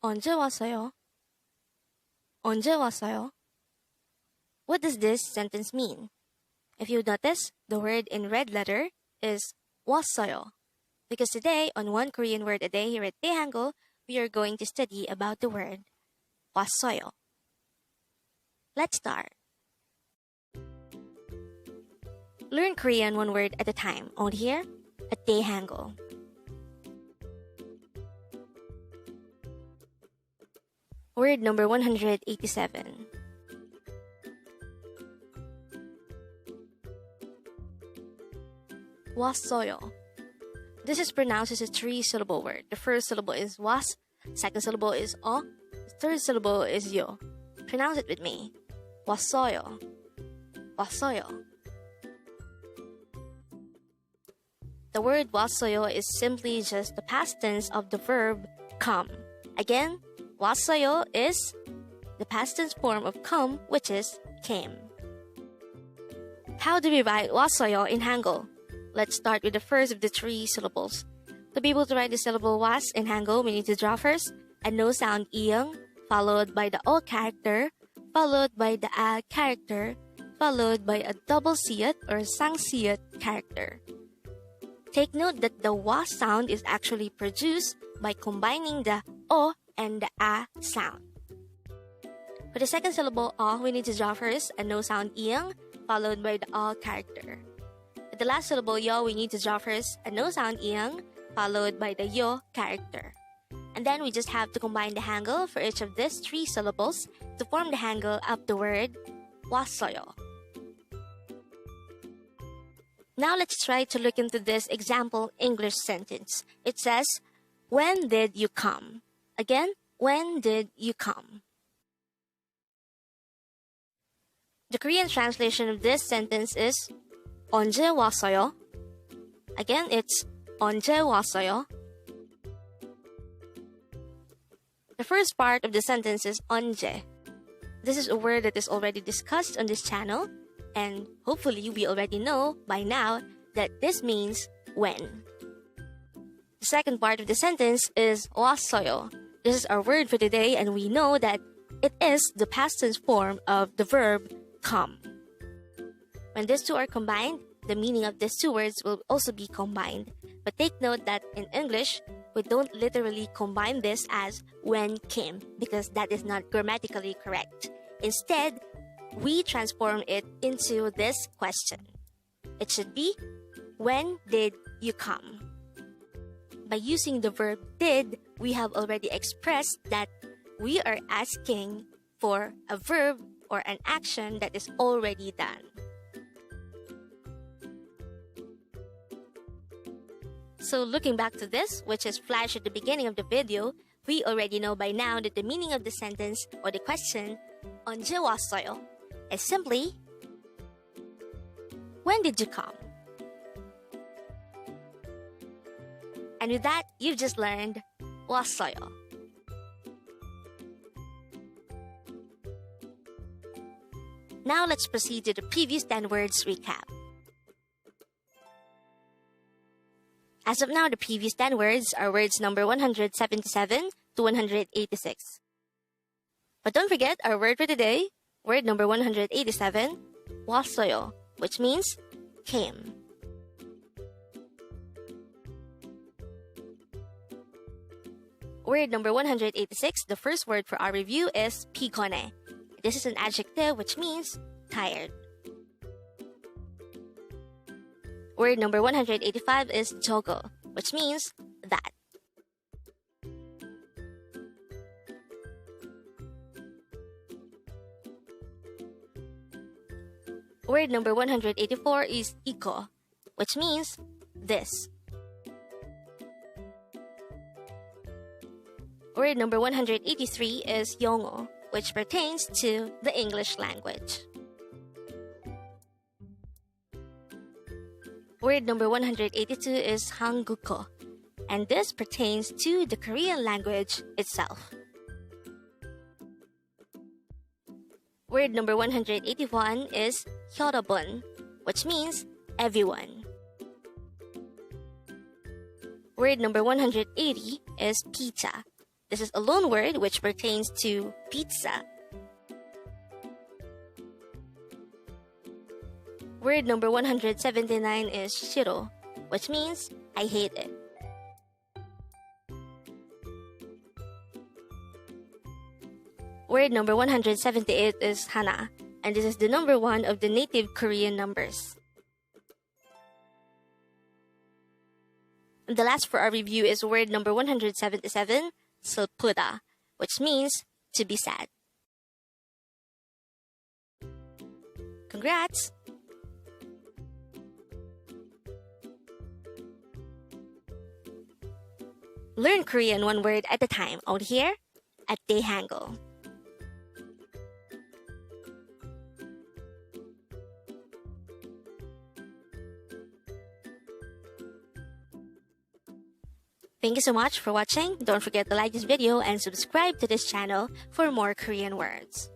언제 왔어요? 언제 왔어요? What does this sentence mean? If you notice, the word in red letter is 왔어요. Because today, on One Korean Word a Day here at Dae-Hangul, we are going to study about the word 왔어요. Let's start. Learn Korean one word at a time, only here at Dae-Hangul. Word number 187. 왔어요. This is pronounced as a three-syllable word. The first syllable is was, second syllable is the third syllable is yo. Pronounce it with me. 왔어요. 왔어요. The word 왔어요 is simply just the past tense of the verb come. Again, 왔어요 is the past tense form of come, which is came. How do we write 왔어요 in Hangul? Let's start with the first of the three syllables. To be able to write the syllable was in Hangul, we need to draw first a no sound iyang, followed by the o character, followed by the a character, followed by a double siyat or sangsiyat character. Take note that the wa sound is actually produced by combining the o and the a sound. For the second syllable o, we need to draw first a no sound iyang, followed by the o character. For the last syllable yo, we need to draw first a no sound iyang, followed by the yo character. And then we just have to combine the hangul for each of these three syllables to form the hangul of the word 왔어요. Now let's try to look into this example English sentence. It says, when did you come? Again, when did you come? The Korean translation of this sentence is 언제 왔어요? Again, it's 언제 왔어요? The first part of the sentence is 언제. This is a word that is already discussed on this channel, and hopefully we already know by now that this means when. The second part of the sentence is 왔어요. This is our word for today, and we know that it is the past tense form of the verb come. When these two are combined, the meaning of these two words will also be combined. But take note that in English, we don't literally combine this as when came, because that is not grammatically correct. Instead, we transform it into this question. It should be, when did you come? By using the verb did, we have already expressed that we are asking for a verb or an action that is already done. So looking back to this, which is flashed at the beginning of the video, we already know by now that the meaning of the sentence or the question, 언제 왔어요, is simply, when did you come? And with that, you've just learned 왔어요. Now let's proceed to the previous 10 words recap. As of now, the previous 10 words are words number 177 to 186. But don't forget our word for today, word number 187, 왔어요, which means came. Word number 186, the first word for our review is 피곤해. This is an adjective which means tired. Word number 185 is 저거, which means that. Word number 184 is 이거, which means this. Word number 183 is 영어, which pertains to the English language. Word number 182 is 한국어, and this pertains to the Korean language itself. Word number 181 is 여러분, which means everyone. Word number 180 is pizza, This is a loan word which pertains to pizza. Word number 179 is shiro, which means I hate it. Word number 178 is hana, and this is the number 1 of the native Korean numbers. And the last for our review is word number 177, 슬프다, which means to be sad. Congrats! Learn Korean one word at a time out here at Dae-Hangul. Thank you so much for watching. Don't forget to like this video and subscribe to this channel for more Korean words.